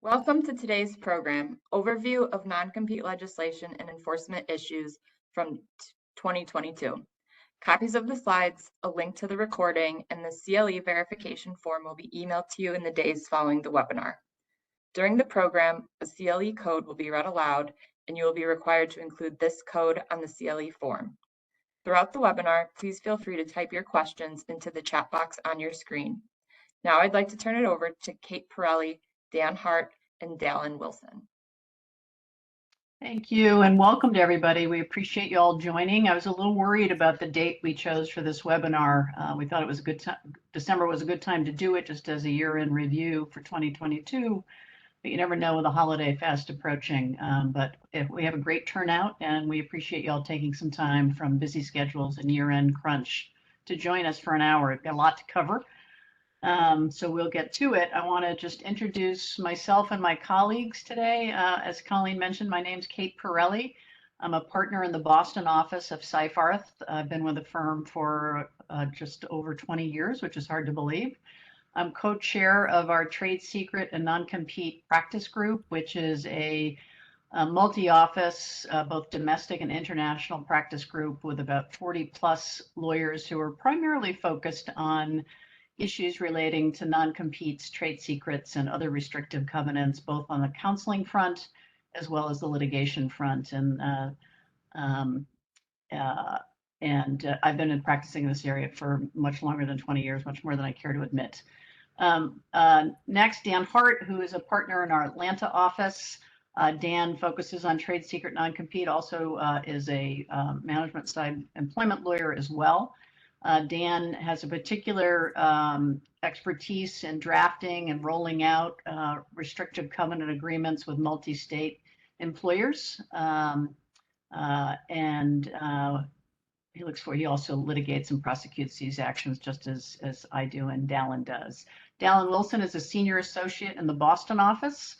Welcome to today's program, Overview of Non-Compete Legislation and Enforcement Issues from 2022. Copies of the slides, a link to the recording, and the CLE verification form will be emailed to you in the days following the webinar. During the program, a CLE code will be read aloud, and you will be required to include this code on the CLE form. Throughout the webinar, please feel free to type your questions into the chat box on your screen. Now I'd like to turn it over to Kate Pirelli, Dan Hart, and Dallin Wilson. Thank you and welcome to everybody. We appreciate you all joining. I was a little worried about the date we chose for this webinar. We thought it was a good time. December was a good time to do it just as a year-end review for 2022. But you never know with the holiday fast approaching. But we have a great turnout and we appreciate you all taking some time from busy schedules and year-end crunch to join us for an hour. We've got a lot to cover. So we'll get to it. I want to just introduce myself and my colleagues today. As Colleen mentioned, my name's Kate Pirelli. I'm a partner in the Boston office of Seyfarth. I've been with the firm for just over 20 years, which is hard to believe. I'm co-chair of our trade secret and non-compete practice group, which is a multi-office, both domestic and international practice group with about 40 plus lawyers who are primarily focused on issues relating to non-competes, trade secrets, and other restrictive covenants, both on the counseling front as well as the litigation front. And I've been practicing in this area for much longer than 20 years, much more than I care to admit. Next, Dan Hart, who is a partner in our Atlanta office. Dan focuses on trade secret non-compete, also is a management side employment lawyer as well. Dan has a particular expertise in drafting and rolling out restrictive covenant agreements with multi-state employers. He also litigates and prosecutes these actions just as I do and Dallin does. Dallin Wilson is a senior associate in the Boston office,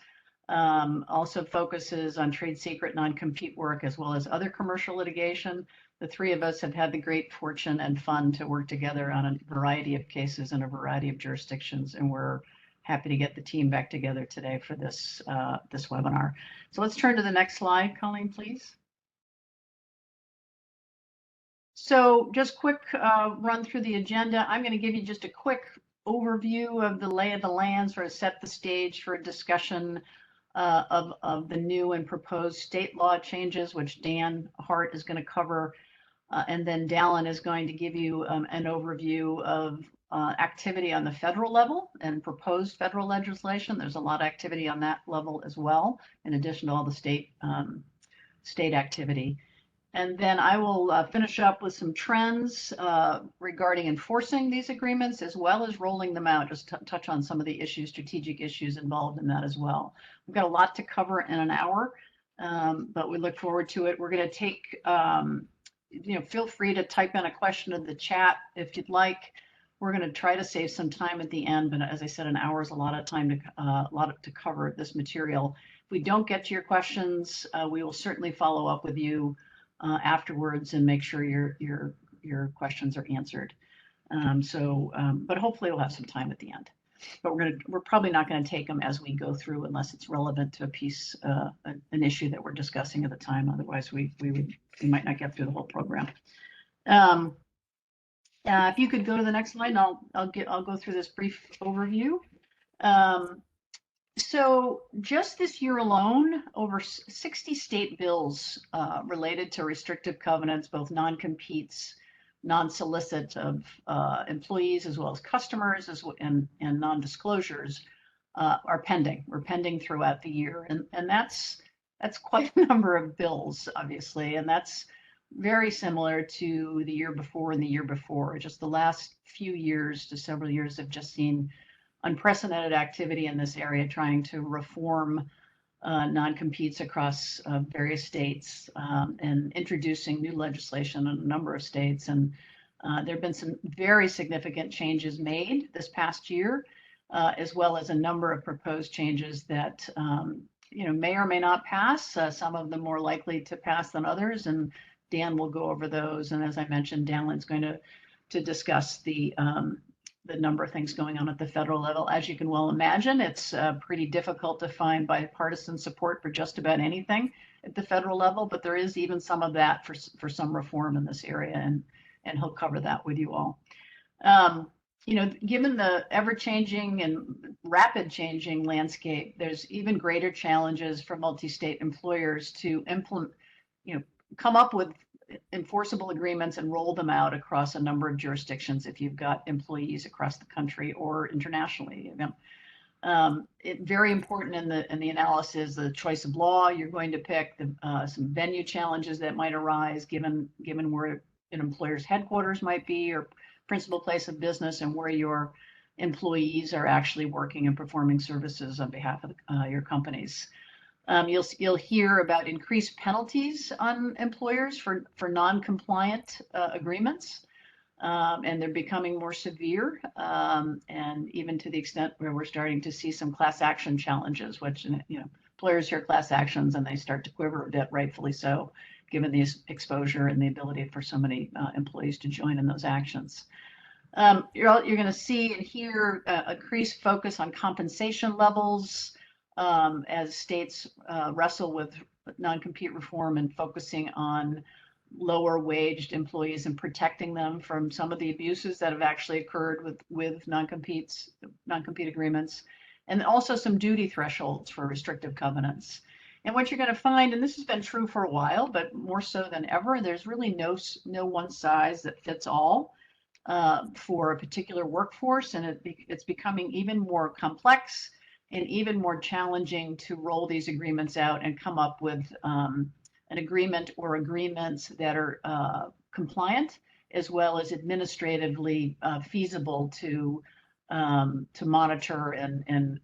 also focuses on trade secret non-compete work as well as other commercial litigation. The three of us have had the great fortune and fun to work together on a variety of cases in a variety of jurisdictions, and we're happy to get the team back together today for this webinar. So let's turn to the next slide, Colleen, please. So just quick run through the agenda. I'm going to give you just a quick overview of the lay of the land, sort of set the stage for a discussion of the new and proposed state law changes, which Dan Hart is going to cover. And then Dallin is going to give you an overview of activity on the federal level and proposed federal legislation. There's a lot of activity on that level as well, in addition to all the state activity. And then I will finish up with some trends regarding enforcing these agreements, as well as rolling them out, just touch on some of the issues, strategic issues involved in that as well. We've got a lot to cover in an hour, but we look forward to it. We're going to take, feel free to type in a question in the chat if you'd like. We're going to try to save some time at the end, but as I said, an hour is a lot of time to cover this material. If we don't get to your questions, we will certainly follow up with you afterwards and make sure your questions are answered. But hopefully we'll have some time at the end. But we're probably not going to take them as we go through unless it's relevant to a piece, an issue that we're discussing at the time. Otherwise, we might not get through the whole program. If you could go to the next slide, and I'll go through this brief overview. So just this year alone, over 60 state bills related to restrictive covenants, both non-competes, non-solicit of employees as well as customers, and non-disclosures are pending. We're pending throughout the year, and that's quite a number of bills, obviously, and that's very similar to the year before and the year before. Just the last few years to several years have just seen unprecedented activity in this area, trying to reform non-competes across various states and introducing new legislation in a number of states. And there have been some very significant changes made this past year, as well as a number of proposed changes that may or may not pass. Some of them more likely to pass than others, and Dan will go over those. And as I mentioned, Dallin's going to discuss the number of things going on at the federal level. As you can well imagine, it's pretty difficult to find bipartisan support for just about anything at the federal level, but there is even some of that for some reform in this area, and he'll cover that with you all. Given the ever-changing and rapid changing landscape, there's even greater challenges for multi-state employers to implement, come up with enforceable agreements and roll them out across a number of jurisdictions if you've got employees across the country or internationally. Very important in the analysis, the choice of law you're going to pick, some venue challenges that might arise given where an employer's headquarters might be or principal place of business, and where your employees are actually working and performing services on behalf of your companies. You'll hear about increased penalties on employers for non-compliant agreements, and they're becoming more severe, and even to the extent where we're starting to see some class action challenges, which employers hear class actions and they start to quiver a bit, rightfully so, given the exposure and the ability for so many employees to join in those actions. You're going to see and hear increased focus on compensation levels as states wrestle with non-compete reform and focusing on lower waged employees and protecting them from some of the abuses that have actually occurred with non-compete agreements, and also some duty thresholds for restrictive covenants. And what you're going to find, and this has been true for a while, but more so than ever, there's really no one size that fits all for a particular workforce, and it's becoming even more complex and even more challenging to roll these agreements out and come up with an agreement or agreements that are compliant, as well as administratively feasible to monitor and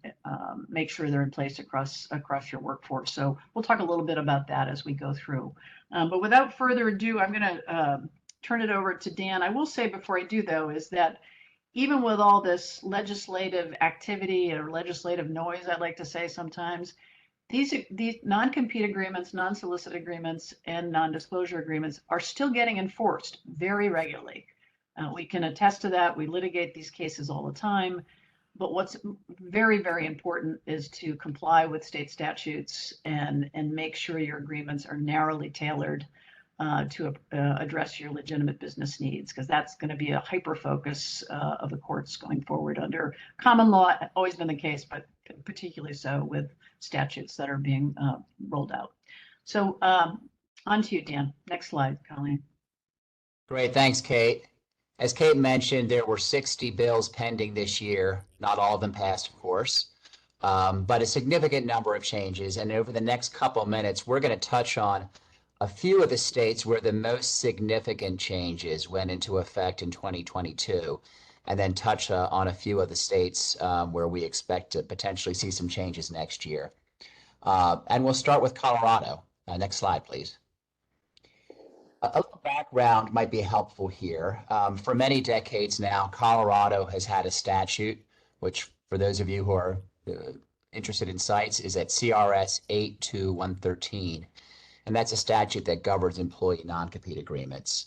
make sure they're in place across your workforce. So we'll talk a little bit about that as we go through. But without further ado, I'm going to turn it over to Dan. I will say before I do, though, is that even with all this legislative activity or legislative noise, I like to say sometimes, these non-compete agreements, non-solicit agreements, and non-disclosure agreements are still getting enforced very regularly. We can attest to that. We litigate these cases all the time. But what's very, very important is to comply with state statutes and make sure your agreements are narrowly tailored to address your legitimate business needs, because that's going to be a hyper focus of the courts going forward under common law. Always been the case, but particularly so with statutes that are being rolled out. So on to you, Dan. Next slide, Colleen. Great, thanks, Kate. As Kate mentioned, there were 60 bills pending this year. Not all of them passed, of course, but a significant number of changes. And over the next couple of minutes, we're going to touch on a few of the states where the most significant changes went into effect in 2022, and then touch on a few of the states where we expect to potentially see some changes next year. And we'll start with Colorado. Next slide, please. A little background might be helpful here. For many decades now, Colorado has had a statute, which for those of you who are interested in sites is at CRS 82113. And that's a statute that governs employee non-compete agreements.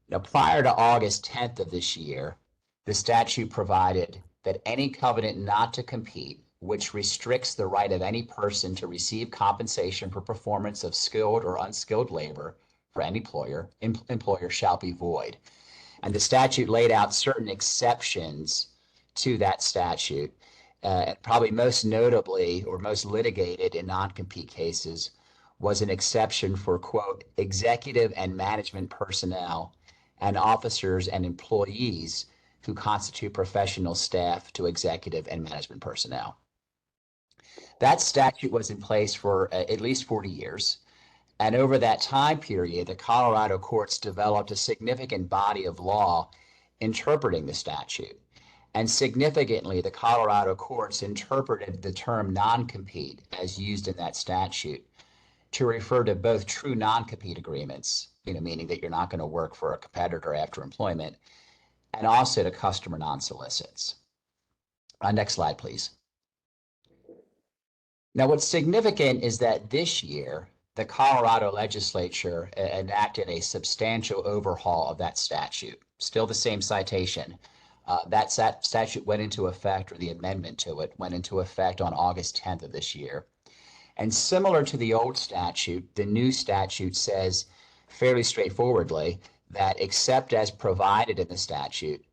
Now, prior to August 10th of this year, the statute provided that any covenant not to compete, which restricts the right of any person to receive compensation for performance of skilled or unskilled labor for any employer shall be void. And the statute laid out certain exceptions to that statute, probably most notably or most litigated in non-compete cases was an exception for, quote, executive and management personnel and officers and employees who constitute professional staff to executive and management personnel. That statute was in place for at least 40 years. And over that time period, the Colorado courts developed a significant body of law interpreting the statute. And significantly, the Colorado courts interpreted the term non-compete as used in that statute to refer to both true non-compete agreements, meaning that you're not going to work for a competitor after employment, and also to customer non-solicits. Next slide, please. Now, what's significant is that this year, the Colorado legislature enacted a substantial overhaul of that statute. Still the same citation, That statute went into effect, or the amendment to it went into effect on August 10th of this year. And similar to the old statute, the new statute says fairly straightforwardly that except as provided in the statute,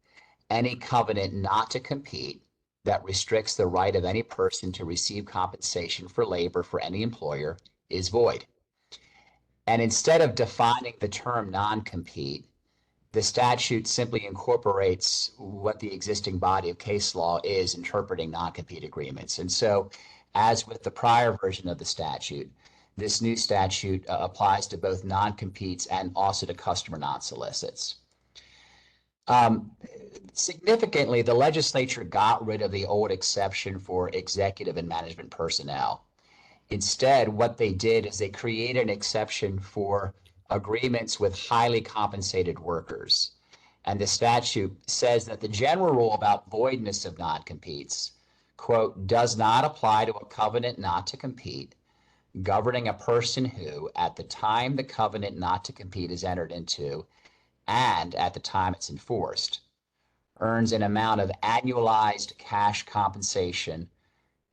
any covenant not to compete that restricts the right of any person to receive compensation for labor for any employer is void. And instead of defining the term non-compete, the statute simply incorporates what the existing body of case law is interpreting non-compete agreements. And so, as with the prior version of the statute, this new statute applies to both non-competes and also to customer non-solicits. Significantly, the legislature got rid of the old exception for executive and management personnel. Instead, what they did is they created an exception for agreements with highly compensated workers. And the statute says that the general rule about voidness of non-competes, quote, does not apply to a covenant not to compete, governing a person who, at the time the covenant not to compete is entered into, and at the time it's enforced, earns an amount of annualized cash compensation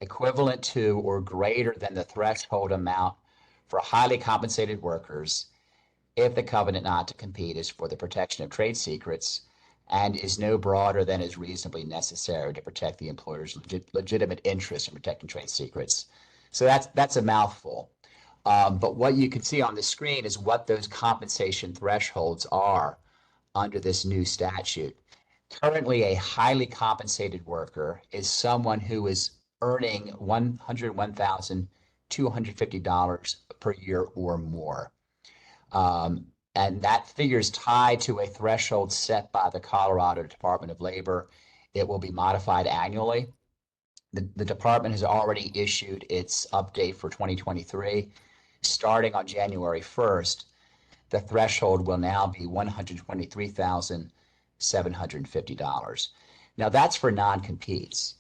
equivalent to or greater than the threshold amount for highly compensated workers if the covenant not to compete is for the protection of trade secrets and is no broader than is reasonably necessary to protect the employer's legitimate interest in protecting trade secrets. So that's a mouthful. But what you can see on the screen is what those compensation thresholds are under this new statute. Currently, a highly compensated worker is someone who is earning $101,250 per year or more. And that figure is tied to a threshold set by the Colorado Department of Labor. It will be modified annually. The department has already issued its update for 2023. Starting on January 1st, the threshold will now be $123,750. Now that's for non-competes.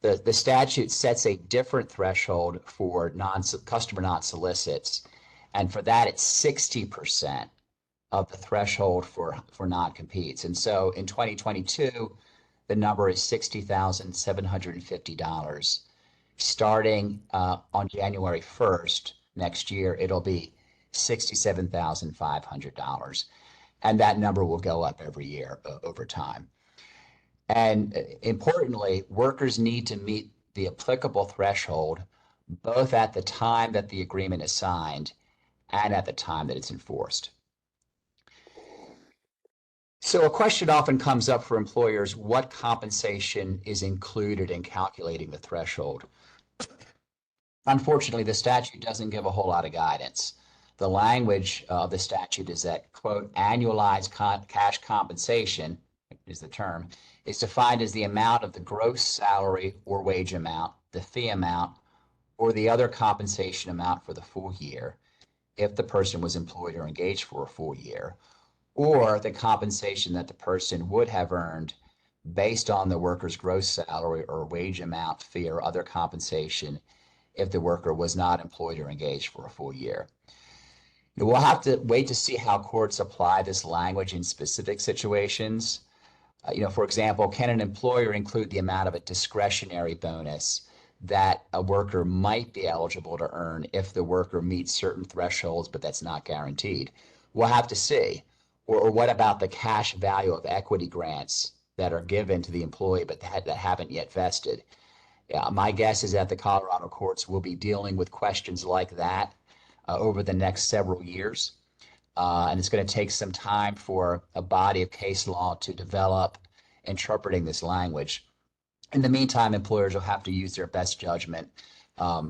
The statute sets a different threshold for customer non-solicits, and for that it's 60% of the threshold for non-competes. And so in 2022, the number is $60,750. Starting on January 1st next year, it'll be $67,500. And that number will go up every year over time. And importantly, workers need to meet the applicable threshold both at the time that the agreement is signed and at the time that it's enforced. So a question often comes up for employers: what compensation is included in calculating the threshold? Unfortunately, the statute doesn't give a whole lot of guidance. The language of the statute is that, quote, annualized cash compensation is the term, is defined as the amount of the gross salary or wage amount, the fee amount, or the other compensation amount for the full year, if the person was employed or engaged for a full year, or the compensation that the person would have earned based on the worker's gross salary or wage amount, fee, or other compensation if the worker was not employed or engaged for a full year. We'll have to wait to see how courts apply this language in specific situations. For example, can an employer include the amount of a discretionary bonus that a worker might be eligible to earn if the worker meets certain thresholds, but that's not guaranteed? We'll have to see. Or what about the cash value of equity grants that are given to the employee but that haven't yet vested? My guess is that the Colorado courts will be dealing with questions like that over the next several years. And it's going to take some time for a body of case law to develop interpreting this language. In the meantime, employers will have to use their best judgment,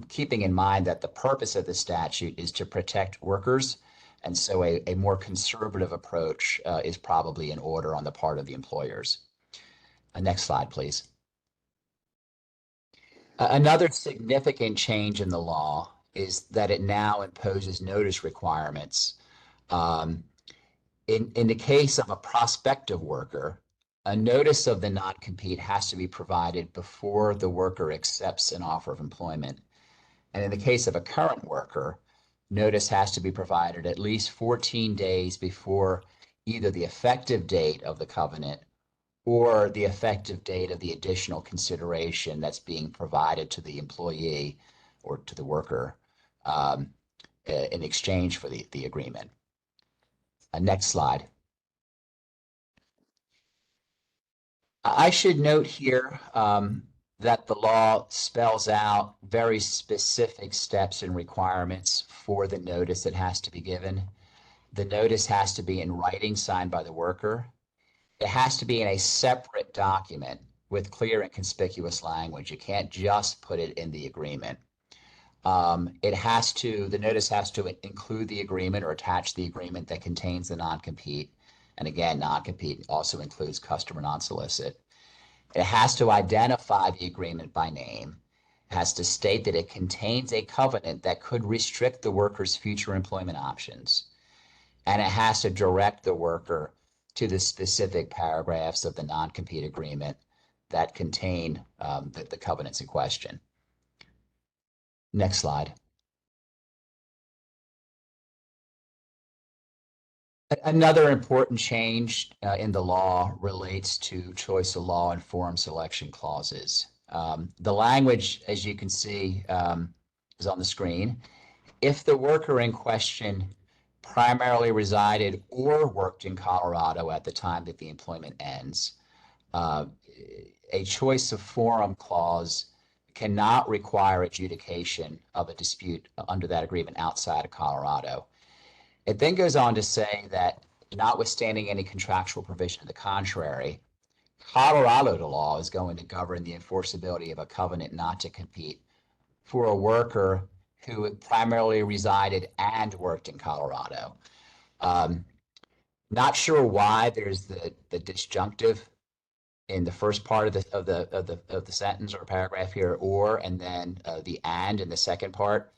keeping in mind that the purpose of the statute is to protect workers. And so a more conservative approach is probably in order on the part of the employers. Next slide, please. Another significant change in the law is that it now imposes notice requirements. In the case of a prospective worker, a notice of the non-compete has to be provided before the worker accepts an offer of employment. And in the case of a current worker, notice has to be provided at least 14 days before either the effective date of the covenant or the effective date of the additional consideration that's being provided to the employee or to the worker in exchange for the agreement. Next slide. I should note here that the law spells out very specific steps and requirements for the notice that has to be given. The notice has to be in writing, signed by the worker. It has to be in a separate document with clear and conspicuous language. You can't just put it in the agreement. The notice has to include the agreement or attach the agreement that contains the non-compete. And again, non-compete also includes customer non-solicit. It has to identify the agreement by name. It has to state that it contains a covenant that could restrict the worker's future employment options. And it has to direct the worker to the specific paragraphs of the non-compete agreement that contain the covenants in question. Next slide. Another important change in the law relates to choice of law and forum selection clauses. The language, as you can see, is on the screen. If the worker in question primarily resided or worked in Colorado at the time that the employment ends, a choice of forum clause cannot require adjudication of a dispute under that agreement outside of Colorado. It then goes on to say that notwithstanding any contractual provision to the contrary, Colorado law is going to govern the enforceability of a covenant not to compete for a worker who primarily resided and worked in Colorado. Not sure why there's the disjunctive in the first part of the sentence or paragraph here, or, and then the and in the second part.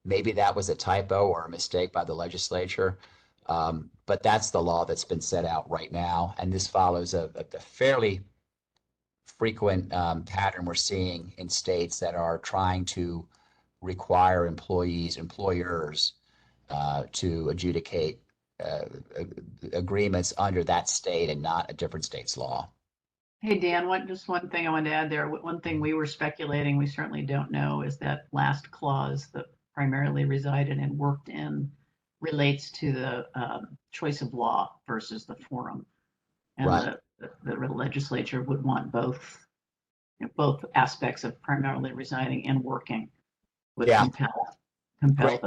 Maybe that was a typo or a mistake by the legislature, but that's the law that's been set out right now. And this follows a fairly frequent pattern we're seeing in states that are trying to require employers to adjudicate agreements under that state and not a different state's law. Hey, Dan, just one thing I wanted to add there. One thing we were speculating, we certainly don't know, is that last clause, that primarily resided and worked in, relates to the choice of law versus the forum. And Right. the legislature would want both aspects of primarily residing and working would Yeah. compel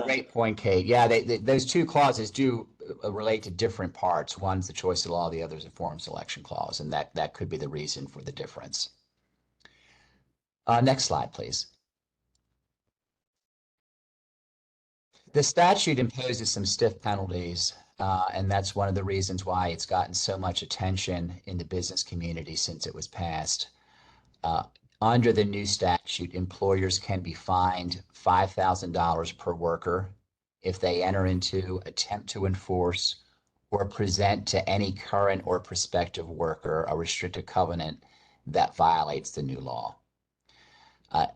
Great point, Kate. Yeah, those two clauses do relate to different parts. One's the choice of law, the other's a forum selection clause, and that could be the reason for the difference. Next slide, please. The statute imposes some stiff penalties, and that's one of the reasons why it's gotten so much attention in the business community since it was passed. Under the new statute, employers can be fined $5,000 per worker if they enter into, attempt to enforce, or present to any current or prospective worker a restricted covenant that violates the new law.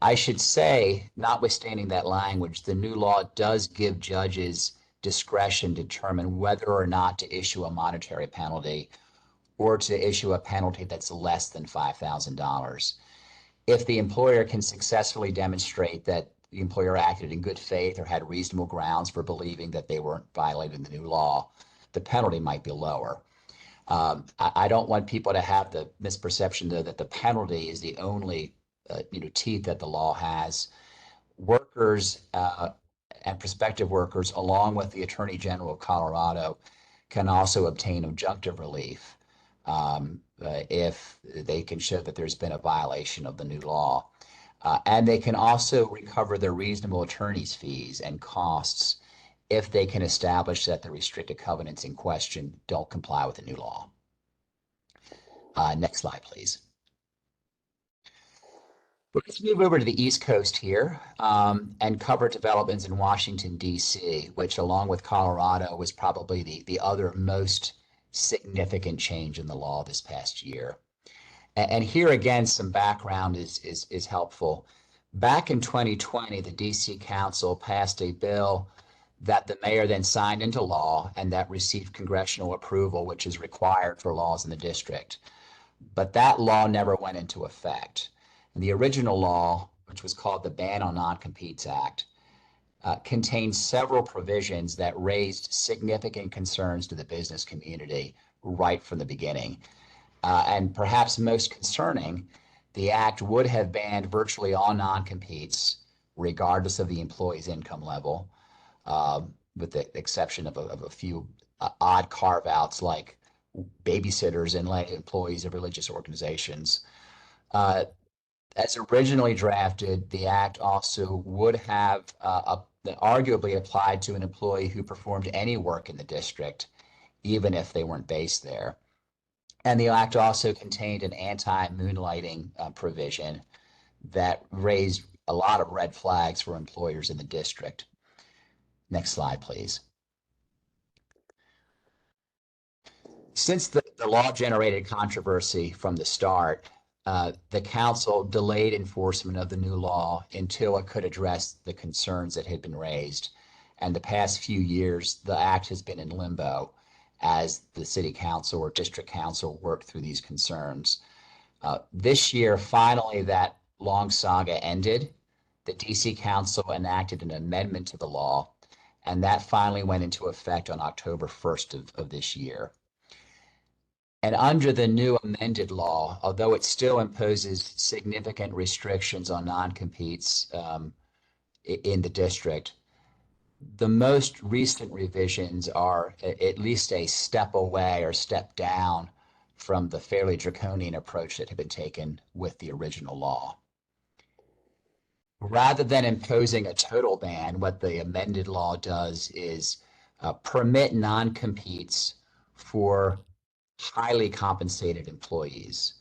I should say, notwithstanding that language, the new law does give judges discretion to determine whether or not to issue a monetary penalty or to issue a penalty that's less than $5,000. If the employer can successfully demonstrate that the employer acted in good faith or had reasonable grounds for believing that they weren't violating the new law, the penalty might be lower. I don't want people to have the misperception, though, that the penalty is the only teeth that the law has. Workers and prospective workers, along with the Attorney General of Colorado, can also obtain injunctive relief if they can show that there's been a violation of the new law. And they can also recover their reasonable attorney's fees and costs if they can establish that the restricted covenants in question don't comply with the new law. Next slide, please. Let's move over to the East Coast here and cover developments in Washington, D.C., which, along with Colorado, was probably the other most significant change in the law this past year. And here again, some background is helpful. Back in 2020, the D.C. Council passed a bill that the mayor then signed into law and that received congressional approval, which is required for laws in the district. but that law never went into effect. And the original law, which was called the Ban on Non-Competes Act, contained several provisions that raised significant concerns to the business community right from the beginning. And perhaps most concerning, the act would have banned virtually all non-competes, regardless of the employee's income level, with the exception of a few odd carve-outs like babysitters and employees of religious organizations. As originally drafted, the act also would have arguably applied to an employee who performed any work in the district, even if they weren't based there. And the act also contained an anti-moonlighting provision that raised a lot of red flags for employers in the district. Next slide, please. Since the law generated controversy from the start, the council delayed enforcement of the new law until it could address the concerns that had been raised. And the past few years, the act has been in limbo as the city council or district council worked through these concerns. This year, finally, that long saga ended. The DC Council enacted an amendment to the law, and that finally went into effect on October 1st of this year. And under the new amended law, although it still imposes significant restrictions on non-competes in the district, the most recent revisions are at least a step away or step down from the fairly draconian approach that had been taken with the original law. Rather than imposing a total ban, what the amended law does is permit non-competes for highly compensated employees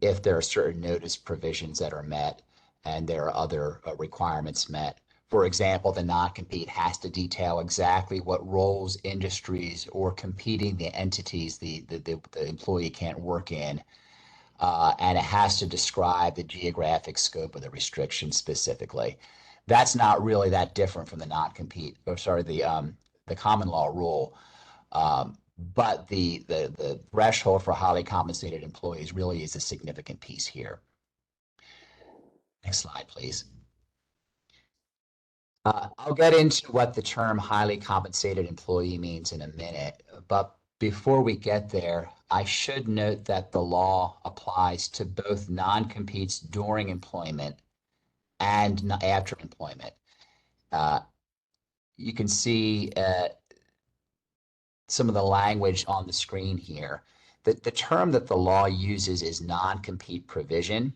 if there are certain notice provisions that are met and there are other requirements met. For example, the non-compete has to detail exactly what roles, industries, or competing the entities the employee can't work in, and it has to describe the geographic scope of the restriction specifically. That's not really that different from the non-compete, or sorry, the common law rule. But the threshold for highly compensated employees really is a significant piece here. Next slide, please. I'll get into what the term highly compensated employee means in a minute, but before we get there, I should note that the law applies to both non-competes during employment and after employment. You can see some of the language on the screen here. The term that the law uses is non-compete provision,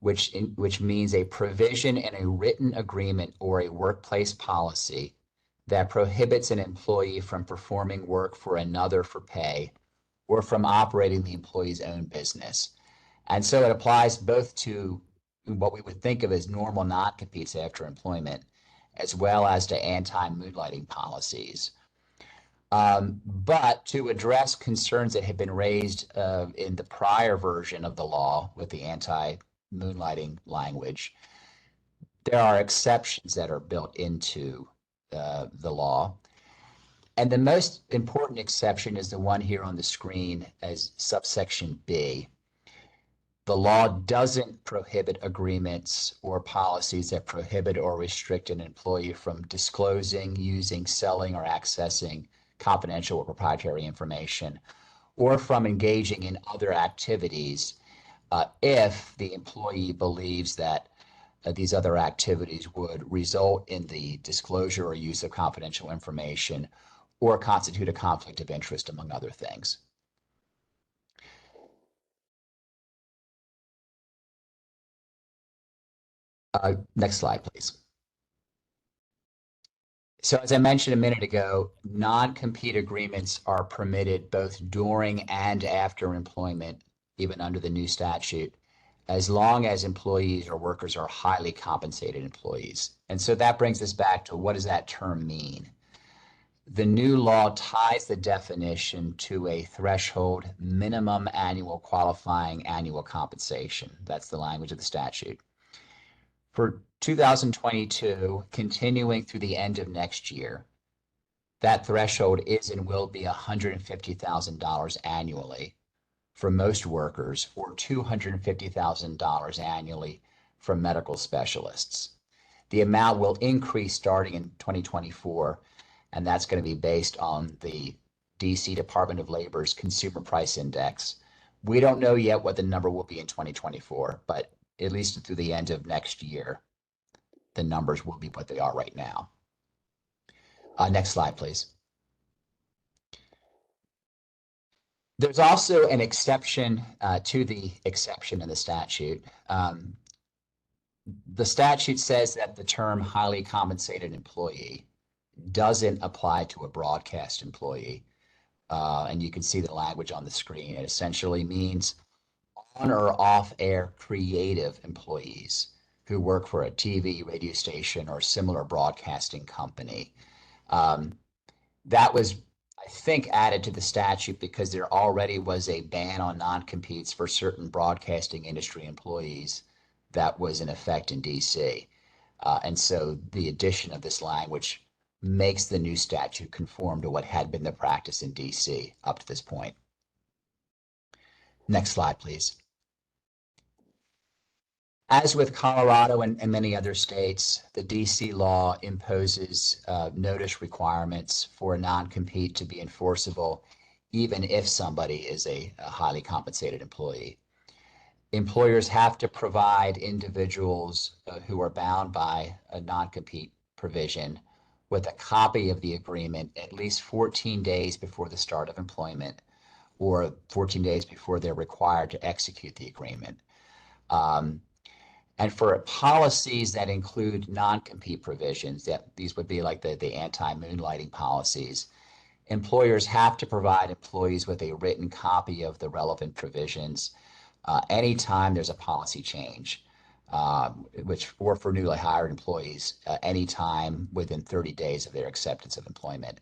which means a provision in a written agreement or a workplace policy that prohibits an employee from performing work for another for pay or from operating the employee's own business. And so it applies both to what we would think of as normal non-competes after employment, as well as to anti-moonlighting policies. But to address concerns that had been raised in the prior version of the law with the anti-moonlighting language, there are exceptions that are built into the law. And the most important exception is the one here on the screen as subsection B. The law doesn't prohibit agreements or policies that prohibit or restrict an employee from disclosing, using, selling, or accessing confidential or proprietary information, or from engaging in other activities if the employee believes that these other activities would result in the disclosure or use of confidential information or constitute a conflict of interest, among other things. Next slide, please. So as I mentioned a minute ago, non-compete agreements are permitted both during and after employment, even under the new statute, as long as employees or workers are highly compensated employees. And so that brings us back to what does that term mean? The new law ties the definition to a threshold minimum annual qualifying annual compensation. That's the language of the statute. For 2022, continuing through the end of next year, that threshold is and will be $150,000 annually for most workers, or $250,000 annually for medical specialists. The amount will increase starting in 2024, and that's going to be based on the DC Department of Labor's Consumer Price Index. We don't know yet what the number will be in 2024, but at least through the end of next year, the numbers will be what they are right now. Next slide, please. There's also an exception to the exception in the statute. The statute says that the term highly compensated employee doesn't apply to a broadcast employee. And you can see the language on the screen. It essentially means on or off air creative employees who work for a TV, radio station, or similar broadcasting company. That was, I think, added to the statute because there already was a ban on non-competes for certain broadcasting industry employees that was in effect in DC. And so the addition of this language makes the new statute conform to what had been the practice in DC up to this point. Next slide, please. As with Colorado and many other states, the DC law imposes notice requirements for a non-compete to be enforceable, even if somebody is a highly compensated employee. Employers have to provide individuals who are bound by a non-compete provision with a copy of the agreement at least 14 days before the start of employment or 14 days before they're required to execute the agreement. And for policies that include non-compete provisions, these would be like the anti-moonlighting policies, employers have to provide employees with a written copy of the relevant provisions anytime there's a policy change, or for newly hired employees, anytime within 30 days of their acceptance of employment.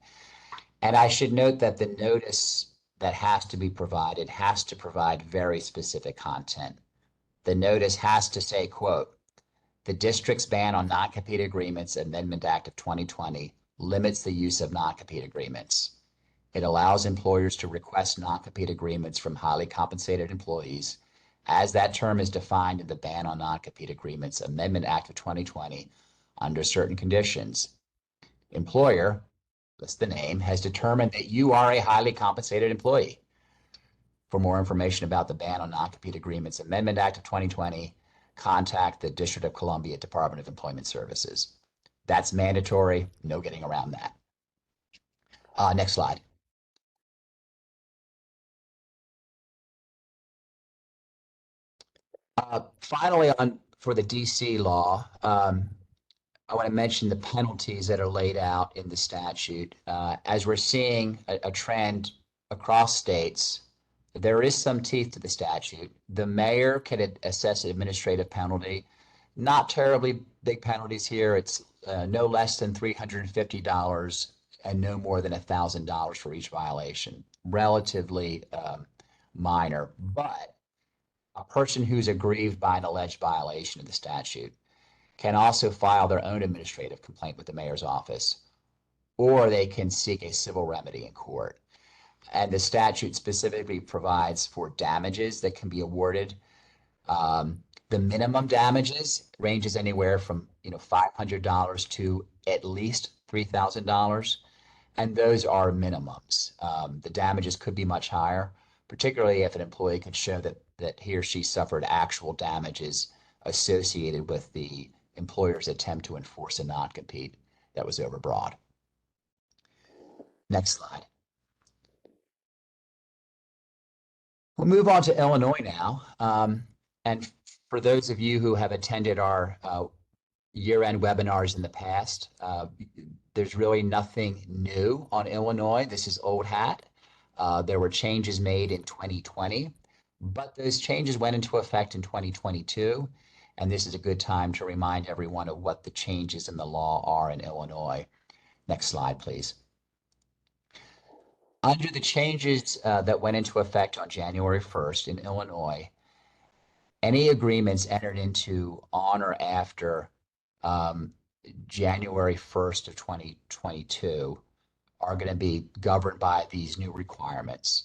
And I should note that the notice that has to be provided has to provide very specific content. The notice has to say, quote, "The district's ban on non-compete agreements, Amendment Act of 2020, limits the use of non-compete agreements. It allows employers to request non-compete agreements from highly compensated employees, as that term is defined in the ban on non-compete agreements, Amendment Act of 2020, under certain conditions. Employer," that's the name, "has determined that you are a highly compensated employee. For more information about the ban on non-compete agreements, Amendment Act of 2020, contact the District of Columbia Department of Employment Services." That's mandatory, no getting around that. Next slide. Finally, for the DC law, I want to mention the penalties that are laid out in the statute. As we're seeing a trend across states, there is some teeth to the statute. The mayor can assess an administrative penalty, not terribly big penalties here. It's no less than $350 and no more than $1,000 for each violation. Relatively minor, but a person who's aggrieved by an alleged violation of the statute can also file their own administrative complaint with the mayor's office, or they can seek a civil remedy in court. And the statute specifically provides for damages that can be awarded. The minimum damages ranges anywhere from $500 to at least $3,000, and those are minimums. The damages could be much higher, particularly if an employee can show that he or she suffered actual damages associated with the employer's attempt to enforce a non-compete that was overbroad. Next slide. We'll move on to Illinois now. And for those of you who have attended our year-end webinars in the past, there's really nothing new on Illinois. This is old hat. There were changes made in 2020, but those changes went into effect in 2022. And this is a good time to remind everyone of what the changes in the law are in Illinois. Next slide, please. Under the changes that went into effect on January 1st in Illinois, any agreements entered into on or after January 1st of 2022 are going to be governed by these new requirements.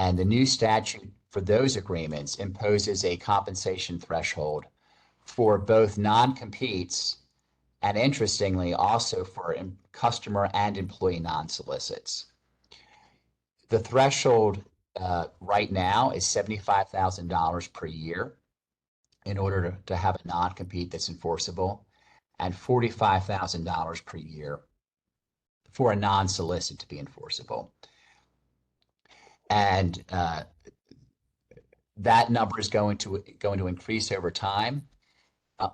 And the new statute for those agreements imposes a compensation threshold for both non-competes and, interestingly, also for customer and employee non-solicits. The threshold right now is $75,000 per year in order to have a non-compete that's enforceable, and $45,000 per year for a non-solicit to be enforceable. And that number is going to increase over time.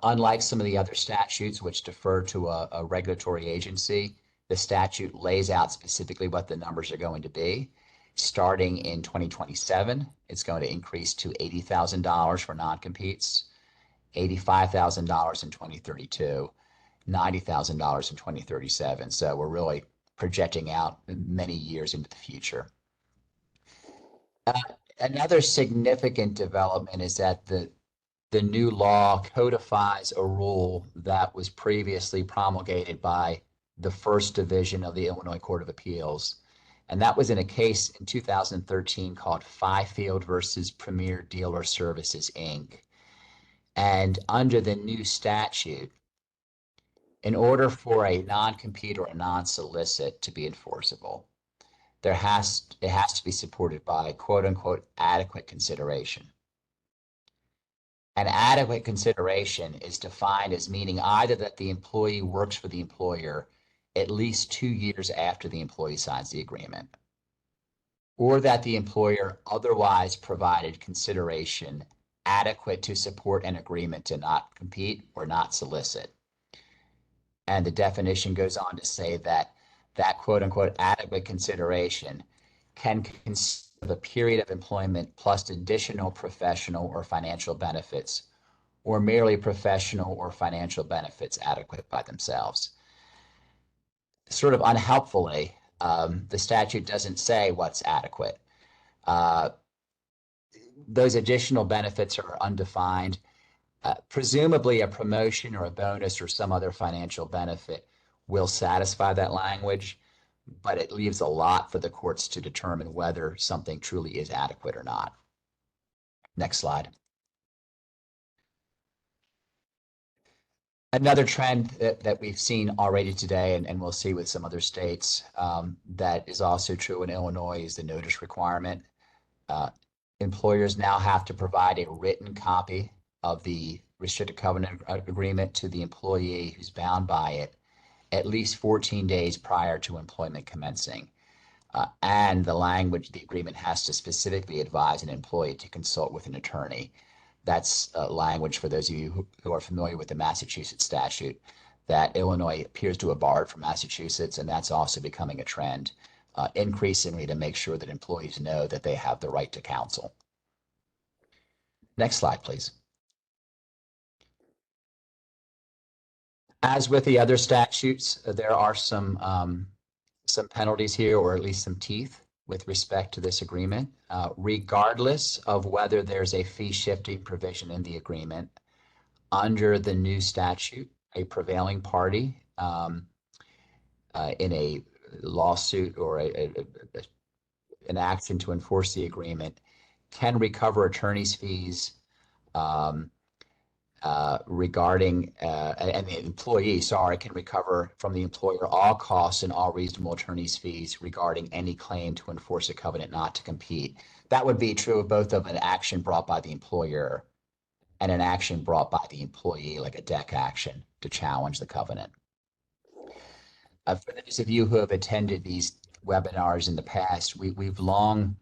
Unlike some of the other statutes which defer to a regulatory agency, the statute lays out specifically what the numbers are going to be. Starting in 2027, it's going to increase to $80,000 for non-competes, $85,000 in 2032, $90,000 in 2037. So we're really projecting out many years into the future. Another significant development is that the new law codifies a rule that was previously promulgated by the First Division of the Illinois Court of Appeals. And that was in a case in 2013 called Fifield versus Premier Dealer Services, Inc. And under the new statute, in order for a non-compete or a non-solicit to be enforceable, it has to be supported by quote unquote adequate consideration. And adequate consideration is defined as meaning either that the employee works for the employer at least 2 years after the employee signs the agreement, or that the employer otherwise provided consideration adequate to support an agreement to not compete or not solicit. And the definition goes on to say that quote unquote adequate consideration can consist of a period of employment plus additional professional or financial benefits, or merely professional or financial benefits adequate by themselves. Sort of unhelpfully, the statute doesn't say what's adequate. Those additional benefits are undefined. Presumably a promotion or a bonus or some other financial benefit will satisfy that language, but it leaves a lot for the courts to determine whether something truly is adequate or not. Next slide. Another trend that we've seen already today, and we'll see with some other states, that is also true in Illinois, is the notice requirement. Employers now have to provide a written copy of the restricted covenant agreement to the employee who's bound by it at least 14 days prior to employment commencing. And the agreement has to specifically advise an employee to consult with an attorney. That's language, for those of you who are familiar with the Massachusetts statute, that Illinois appears to have borrowed from Massachusetts, and that's also becoming a trend increasingly to make sure that employees know that they have the right to counsel. Next slide, please. As with the other statutes, there are some penalties here, or at least some teeth, with respect to this agreement, regardless of whether there's a fee shifting provision in the agreement. Under the new statute, a prevailing party in a lawsuit or an action to enforce the agreement can recover attorney's fees regarding, and the employee, can recover from the employer all costs and all reasonable attorney's fees regarding any claim to enforce a covenant not to compete. That would be true of both of an action brought by the employer and an action brought by the employee, like a DEC action to challenge the covenant. For those of you who have attended these webinars in the past, we've long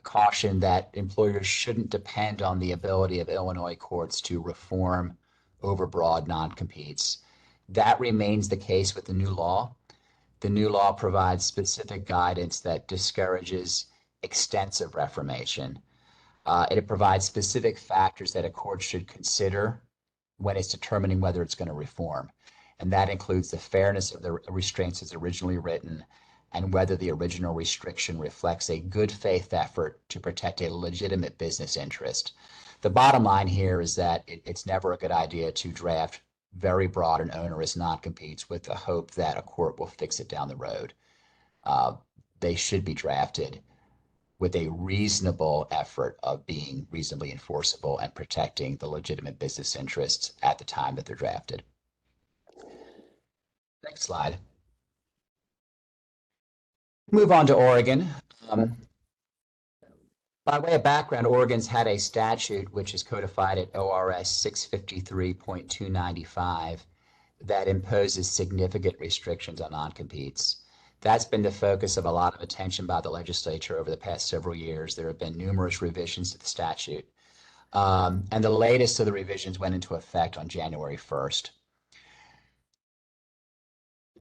cautioned that employers shouldn't depend on the ability of Illinois courts to reform overbroad non-competes. That remains the case with the new law. The new law provides specific guidance that discourages extensive reformation. It provides specific factors that a court should consider when it's determining whether it's going to reform. And that includes the fairness of the restraints as originally written, and whether the original restriction reflects a good faith effort to protect a legitimate business interest. The bottom line here is that it's never a good idea to draft very broad and onerous non-competes with the hope that a court will fix it down the road. They should be drafted with a reasonable effort of being reasonably enforceable and protecting the legitimate business interests at the time that they're drafted. Next slide. Move on to Oregon. By way of background, Oregon's had a statute which is codified at ORS 653.295 that imposes significant restrictions on non-competes. That's been the focus of a lot of attention by the legislature over the past several years. There have been numerous revisions to the statute. And the latest of the revisions went into effect on January 1st.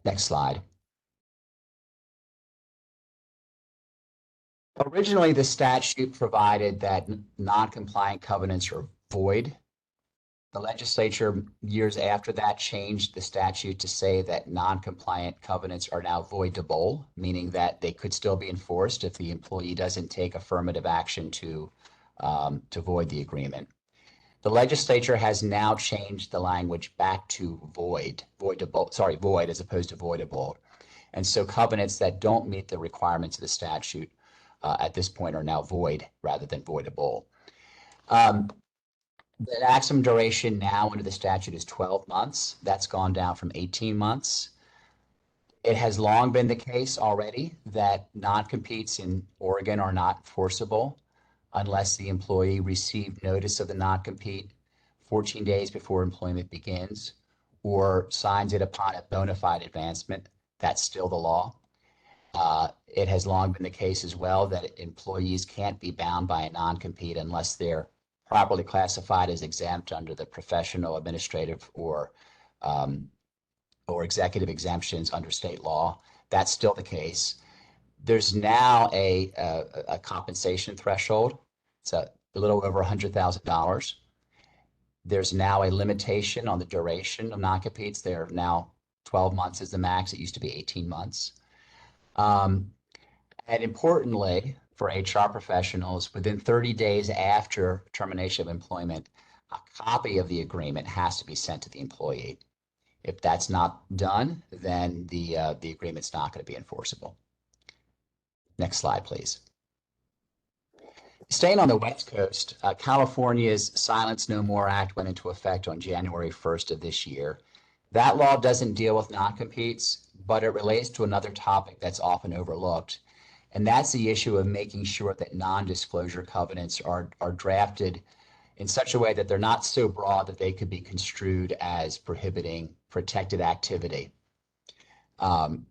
Next slide. Originally, the statute provided that non-compliant covenants are void. The legislature, years after that, changed the statute to say that non-compliant covenants are now voidable, meaning that they could still be enforced if the employee doesn't take affirmative action to void the agreement. The legislature has now changed the language back to void as opposed to voidable. And so covenants that don't meet the requirements of the statute at this point are now void rather than voidable. The maximum duration now under the statute is 12 months. That's gone down from 18 months. It has long been the case already that non-competes in Oregon are not enforceable unless the employee received notice of the non-compete 14 days before employment begins or signs it upon a bona fide advancement. That's still the law. It has long been the case as well that employees can't be bound by a non-compete unless they're properly classified as exempt under the professional, administrative, or executive exemptions under state law. That's still the case. There's now a compensation threshold. It's a little over $100,000. There's now a limitation on the duration of non-competes. They're now 12 months is the max. It used to be 18 months. And importantly, for HR professionals, within 30 days after termination of employment, a copy of the agreement has to be sent to the employee. If that's not done, then the agreement's not going to be enforceable. Next slide, please. Staying on the West Coast, California's Silence No More Act went into effect on January 1st of this year. That law doesn't deal with non-competes, but it relates to another topic that's often overlooked. And that's the issue of making sure that non-disclosure covenants are drafted in such a way that they're not so broad that they could be construed as prohibiting protected activity.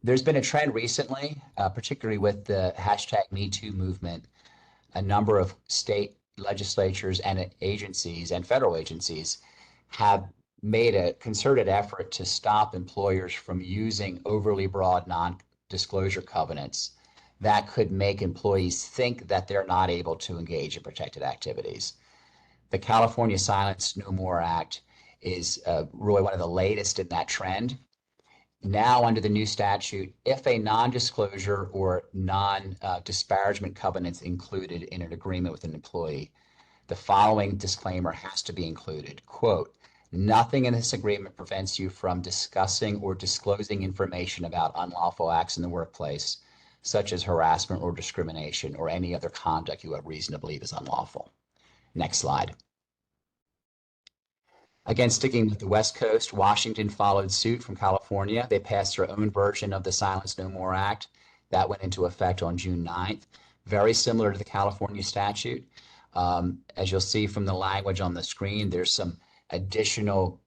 There's been a trend recently, particularly with the #MeToo movement. A number of state legislatures and agencies and federal agencies have made a concerted effort to stop employers from using overly broad non-disclosure covenants that could make employees think that they're not able to engage in protected activities. The California Silence No More Act is really one of the latest in that trend. Now, under the new statute, if a non-disclosure or non-disparagement covenant is included in an agreement with an employee, the following disclaimer has to be included. Quote, nothing in this agreement prevents you from discussing or disclosing information about unlawful acts in the workplace, such as harassment or discrimination or any other conduct you have reason to believe is unlawful. Next slide. Again, sticking with the West Coast, Washington followed suit from California. They passed their own version of the Silence No More Act. That went into effect on June 9th. Very similar to the California statute. As you'll see from the language on the screen, there's some additional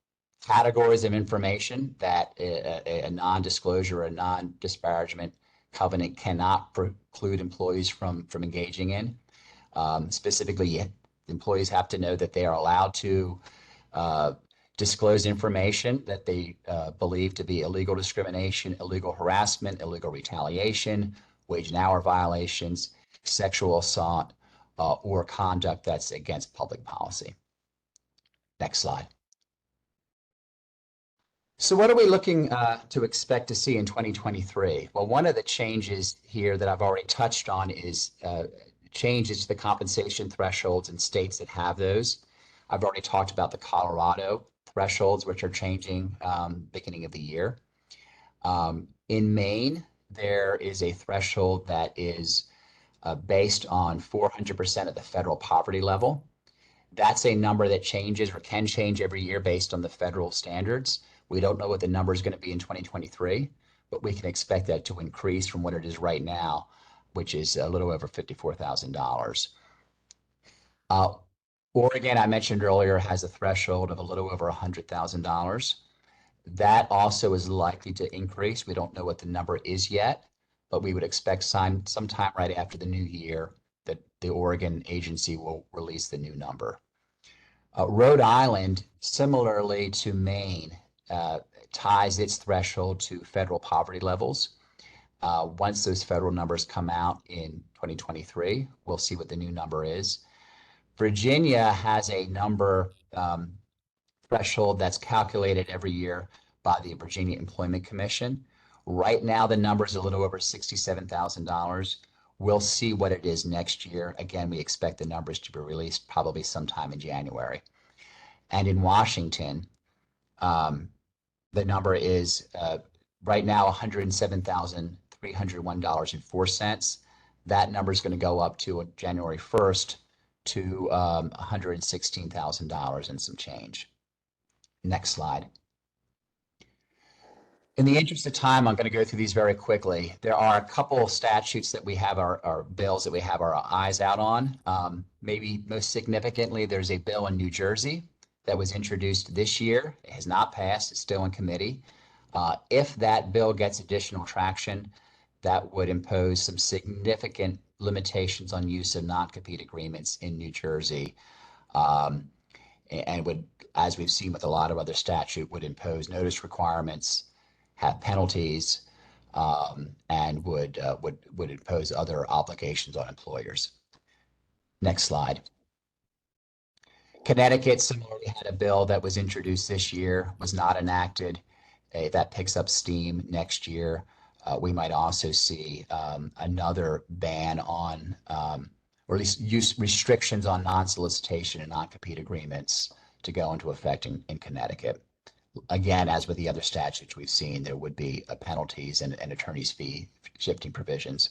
categories of information that a non-disclosure or a non-disparagement covenant cannot preclude employees from engaging in. Specifically, employees have to know that they are allowed to disclose information that they believe to be illegal discrimination, illegal harassment, illegal retaliation, wage and hour violations, sexual assault, or conduct that's against public policy. Next slide. So what are we looking to expect to see in 2023? Well, one of the changes here that I've already touched on is changes to the compensation thresholds in states that have those. I've already talked about the Colorado thresholds, which are changing beginning of the year. In Maine, there is a threshold that is based on 400% of the federal poverty level. That's a number that changes or can change every year based on the federal standards. We don't know what the number is going to be in 2023, but we can expect that to increase from what it is right now, which is a little over $54,000. Oregon, I mentioned earlier, has a threshold of a little over $100,000. That also is likely to increase. We don't know what the number is yet, but we would expect sometime right after the new year that the Oregon agency will release the new number. Rhode Island, similarly to Maine, ties its threshold to federal poverty levels. Once those federal numbers come out in 2023, we'll see what the new number is. Virginia has a number threshold that's calculated every year by the Virginia Employment Commission. Right now, the number is a little over $67,000. We'll see what it is next year. Again, we expect the numbers to be released probably sometime in January. And in Washington, the number is right now $107,301.04. That number is going to go up to January 1st to $116,000 and some change. Next slide. In the interest of time, I'm going to go through these very quickly. There are a couple of statutes that we have our bills that we have our eyes out on. Maybe most significantly, there's a bill in New Jersey that was introduced this year. It has not passed. It's still in committee. If that bill gets additional traction, that would impose some significant limitations on use of non-compete agreements in New Jersey, and would, as we've seen with a lot of other statute, would impose notice requirements, have penalties, and would impose other obligations on employers. Next slide. Connecticut similarly had a bill that was introduced this year, was not enacted. If that picks up steam next year, we might also see another ban on, or at least use restrictions on non-solicitation and non-compete agreements to go into effect in Connecticut. Again, as with the other statutes we've seen, there would be penalties and attorney's fee shifting provisions.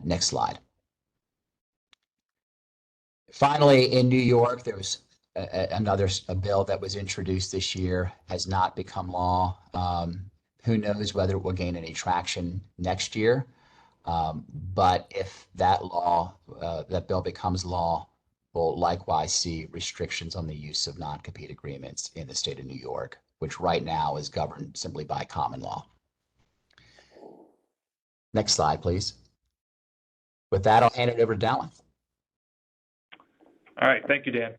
Next slide. Finally, in New York, there was another bill that was introduced this year, has not become law. Who knows whether it will gain any traction next year. But if that bill becomes law, we'll likewise see restrictions on the use of non-compete agreements in the state of New York, which right now is governed simply by common law. Next slide, please. With that, I'll hand it over to Dallin. All right, thank you, Dan.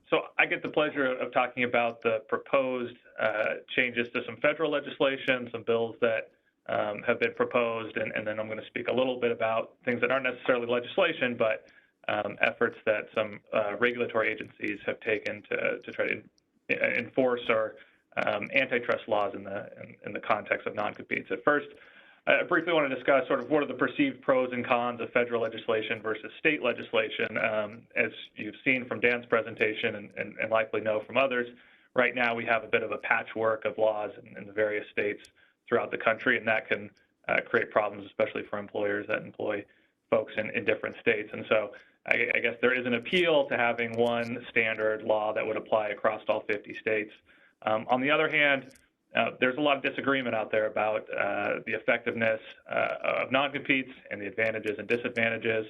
So I get the pleasure of talking about the proposed changes to some federal legislation, some bills that have been proposed, and then I'm going to speak a little bit about things that aren't necessarily legislation, but efforts that some regulatory agencies have taken to try to enforce our antitrust laws in the context of non-competes. At first, I briefly want to discuss sort of what are the perceived pros and cons of federal legislation versus state legislation. As you've seen from Dan's presentation and likely know from others, right now we have a bit of a patchwork of laws in the various states throughout the country, and that can create problems, especially for employers that employ folks in different states. And so I guess there is an appeal to having one standard law that would apply across all 50 states. On the other hand, there's a lot of disagreement out there about the effectiveness of non-competes and the advantages and disadvantages.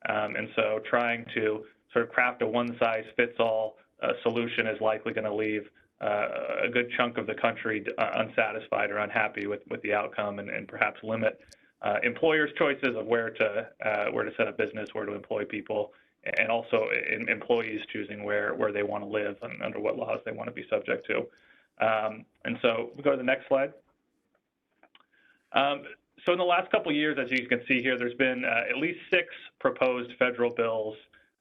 And so trying to sort of craft a one-size-fits-all solution is likely going to leave a good chunk of the country unsatisfied or unhappy with the outcome, and perhaps limit employers' choices of where to set up business, where to employ people, and also employees choosing where they want to live and under what laws they want to be subject to. And so we go to the next slide. So in the last couple of years, as you can see here, there's been at least 6 proposed federal bills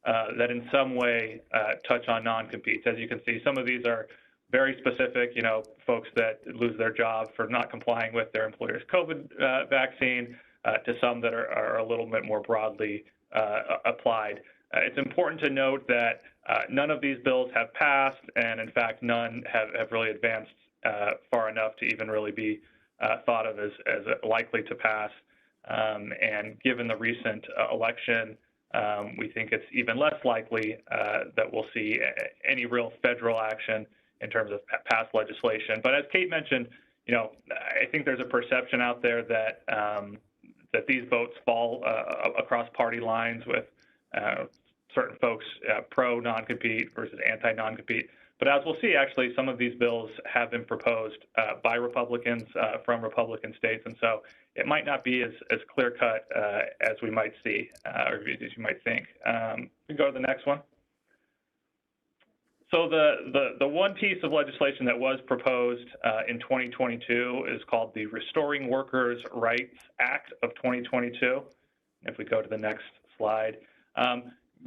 that in some way touch on non-competes. As you can see, some of these are very specific, folks that lose their job for not complying with their employer's COVID vaccine, to some that are a little bit more broadly applied. It's important to note that none of these bills have passed, and in fact, none have really advanced far enough to even really be thought of as likely to pass. And given the recent election, we think it's even less likely that we'll see any real federal action in terms of past legislation. But as Kate mentioned, I think there's a perception out there that that these votes fall across party lines with certain folks pro non-compete versus anti-non-compete. But as we'll see, actually, some of these bills have been proposed by Republicans from Republican states, and so it might not be as clear-cut as we might see, or as you might think. We go to the next one. So the one piece of legislation that was proposed in 2022 is called the Restoring Workers' Rights Act of 2022. If we go to the next slide.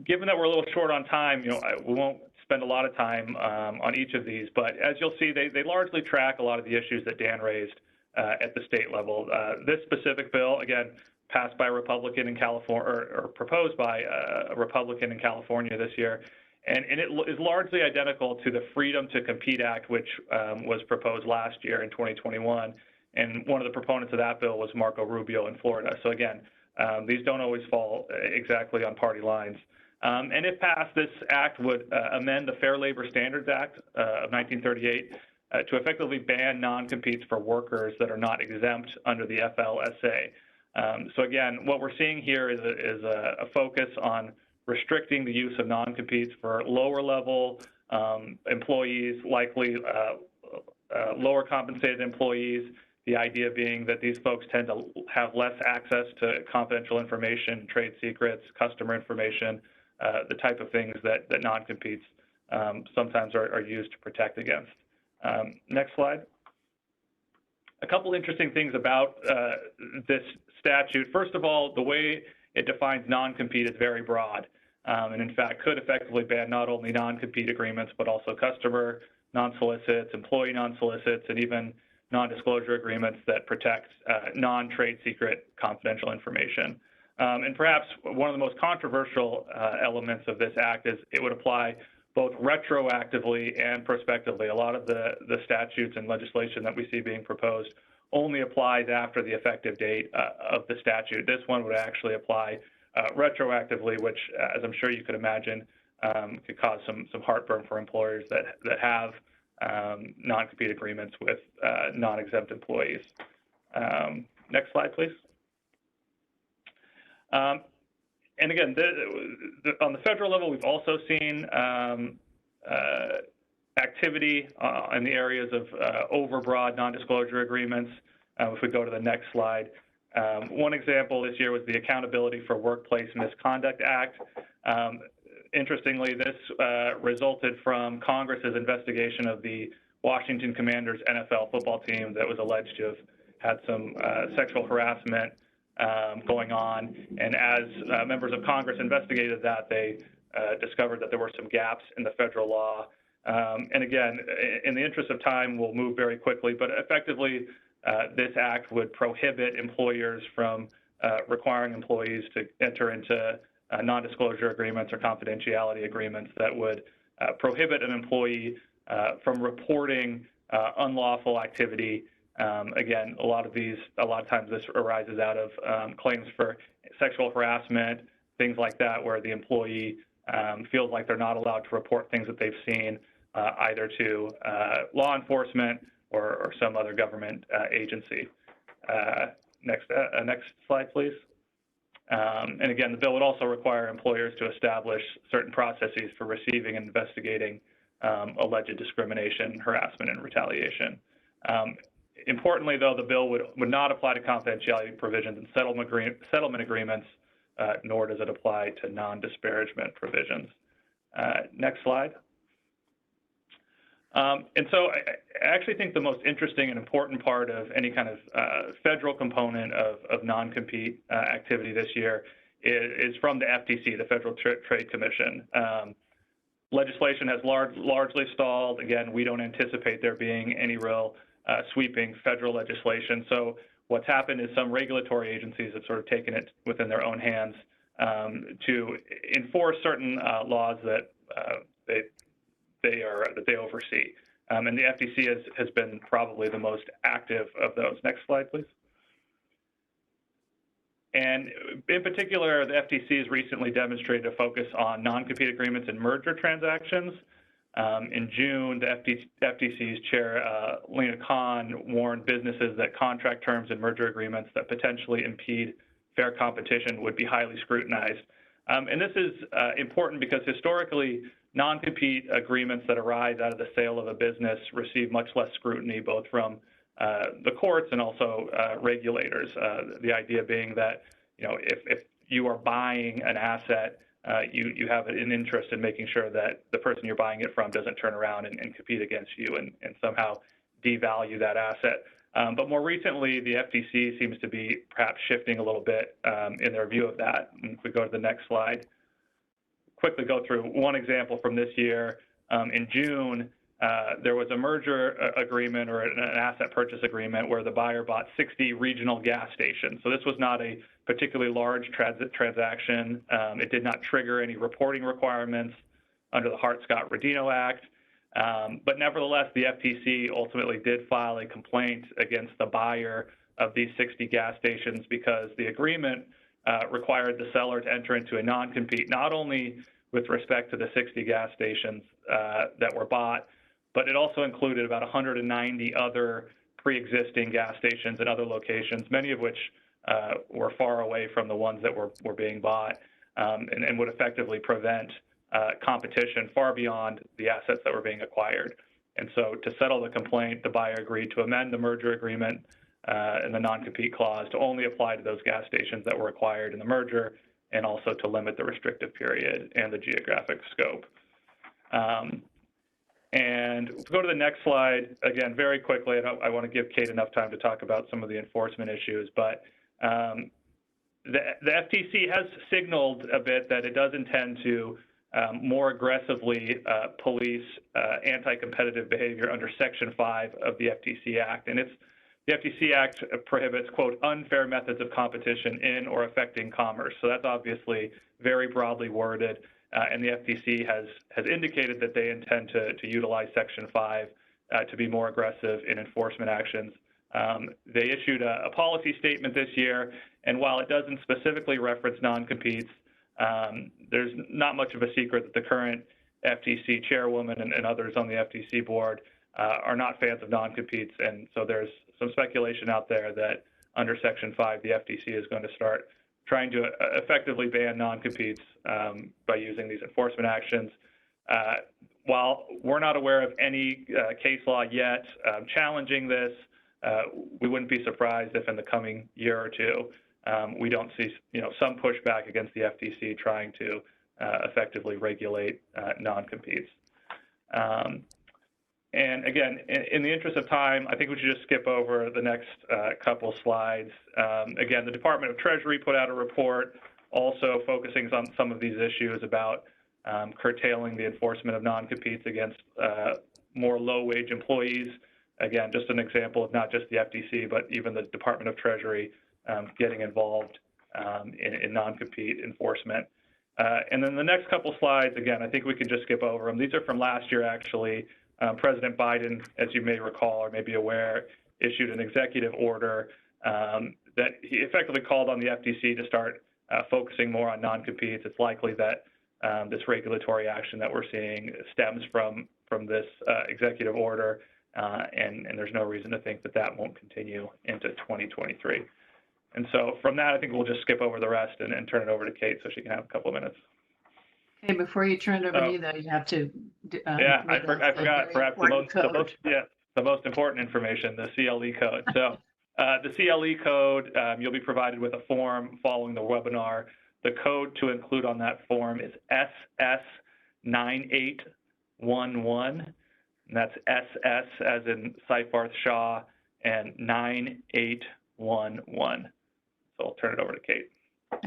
Given that we're a little short on time, we won't spend a lot of time on each of these, but as you'll see, they largely track a lot of the issues that Dan raised at the state level. This specific bill, again, passed by a Republican in California, or proposed by a Republican in California this year, and it is largely identical to the Freedom to Compete Act, which was proposed last year in 2021, and one of the proponents of that bill was Marco Rubio in Florida. So again, these don't always fall exactly on party lines. And if passed, this act would amend the Fair Labor Standards Act of 1938 to effectively ban non-competes for workers that are not exempt under the FLSA. So again, what we're seeing here is a focus on restricting the use of non-competes for lower-level employees, likely lower compensated employees, the idea being that these folks tend to have less access to confidential information, trade secrets, customer information, the type of things that non-competes sometimes are used to protect against. Next slide. A couple interesting things about this statute. First of all, the way it defines non-compete is very broad, and in fact could effectively ban not only non-compete agreements, but also customer non-solicits, employee non-solicits, and even non-disclosure agreements that protect non-trade secret confidential information. And perhaps one of the most controversial elements of this act is it would apply both retroactively and prospectively. A lot of the statutes and legislation that we see being proposed only applies after the effective date of the statute. This one would actually apply retroactively, which, as I'm sure you could imagine, could cause some heartburn for employers that have non-compete agreements with non-exempt employees. Next slide, please. And again, on the federal level, we've also seen activity in the areas of overbroad non-disclosure agreements. If we go to the next slide. One example this year was the Accountability for Workplace Misconduct Act. Interestingly, this resulted from Congress's investigation of the Washington Commanders NFL football team that was alleged to have had some sexual harassment going on. And as members of Congress investigated that, they discovered that there were some gaps in the federal law. And again, in the interest of time, we'll move very quickly, but effectively, this act would prohibit employers from requiring employees to enter into non-disclosure agreements or confidentiality agreements that would prohibit an employee from reporting unlawful activity. Again, a lot of times this arises out of claims for sexual harassment, things like that, where the employee feels like they're not allowed to report things that they've seen either to law enforcement or some other government agency. Next slide, please. And again, the bill would also require employers to establish certain processes for receiving and investigating alleged discrimination, harassment, and retaliation. Importantly, though, the bill would not apply to confidentiality provisions and settlement agreements, nor does it apply to non-disparagement provisions. Next slide. And so I actually think the most interesting and important part of any kind of federal component of non-compete activity this year is from the FTC, the Federal Trade Commission. Legislation has largely stalled. Again, we don't anticipate there being any real sweeping federal legislation. So what's happened is some regulatory agencies have sort of taken it within their own hands to enforce certain laws that they oversee. And the FTC has been probably the most active of those. Next slide, please. And in particular, the FTC has recently demonstrated a focus on non-compete agreements and merger transactions. In June, the FTC's chair, Lena Khan, warned businesses that contract terms and merger agreements that potentially impede fair competition would be highly scrutinized. And this is important because historically, non-compete agreements that arise out of the sale of a business receive much less scrutiny, both from the courts and also regulators. The idea being that, if you are buying an asset, you have an interest in making sure that the person you're buying it from doesn't turn around and compete against you and somehow devalue that asset. But more recently, the FTC seems to be perhaps shifting a little bit in their view of that. And if we go to the next slide, quickly go through one example from this year. In June, there was a merger agreement or an asset purchase agreement where the buyer bought 60 regional gas stations. So this was not a particularly large transaction. It did not trigger any reporting requirements under the Hart-Scott-Rodino Act. But nevertheless, the FTC ultimately did file a complaint against the buyer of these 60 gas stations because the agreement required the seller to enter into a non-compete, not only with respect to the 60 gas stations that were bought, but it also included about 190 other pre-existing gas stations in other locations, many of which were far away from the ones that were being bought and would effectively prevent competition far beyond the assets that were being acquired. And so to settle the complaint, the buyer agreed to amend the merger agreement and the non-compete clause to only apply to those gas stations that were acquired in the merger, and also to limit the restrictive period and the geographic scope. And go to the next slide, again, very quickly. I want to give Kate enough time to talk about some of the enforcement issues, but the FTC has signaled a bit that it does intend to more aggressively police anti-competitive behavior under Section 5 of the FTC Act. And the FTC Act prohibits, quote, unfair methods of competition in or affecting commerce. So that's obviously very broadly worded. And the FTC has indicated that they intend to utilize Section 5 to be more aggressive in enforcement actions. They issued a policy statement this year, and while it doesn't specifically reference non-competes, there's not much of a secret that the current FTC chairwoman and others on the FTC board are not fans of non-competes, and so there's some speculation out there that under Section 5, the FTC is going to start trying to effectively ban non-competes by using these enforcement actions. While we're not aware of any case law yet challenging this, we wouldn't be surprised if in the coming year or two we don't see some pushback against the FTC trying to effectively regulate non-competes. And again, in the interest of time, I think we should just skip over the next couple slides. Again, the Department of Treasury put out a report also focusing on some of these issues about curtailing the enforcement of non-competes against more low-wage employees. Again, just an example of not just the FTC, but even the Department of Treasury getting involved in non-compete enforcement. And then the next couple slides, again, I think we can just skip over them. These are from last year, actually. President Biden, as you may recall or may be aware, issued an executive order that he effectively called on the FTC to start focusing more on non-competes. It's likely that this regulatory action that we're seeing stems from this executive order, and there's no reason to think that won't continue into 2023. And so from that, I think we'll just skip over the rest and turn it over to Kate so she can have a couple of minutes. Okay, before you turn it over to you, though, you have to. I forgot perhaps the most important information, the CLE code. So the CLE code, you'll be provided with a form following the webinar. The code to include on that form is SS9811. And that's SS as in Seyfarth Shaw and 9811. So I'll turn it over to Kate.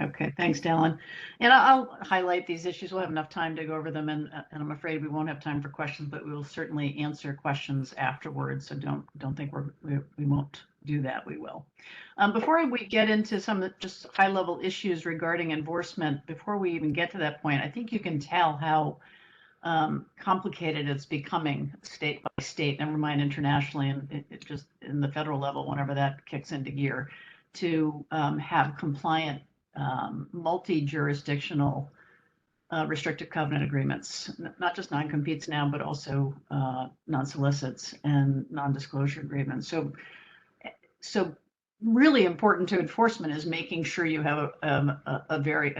Okay, thanks, Dallin. And I'll highlight these issues. We'll have enough time to go over them, and I'm afraid we won't have time for questions, but we will certainly answer questions afterwards. So don't think we won't do that. We will. Before we get into some of the just high-level issues regarding enforcement, before we even get to that point, I think you can tell how complicated it's becoming state by state, never mind internationally, and it just in the federal level, whenever that kicks into gear. to have compliant multi-jurisdictional restrictive covenant agreements, not just non-competes now, but also non-solicits and non-disclosure agreements. So really important to enforcement is making sure you have an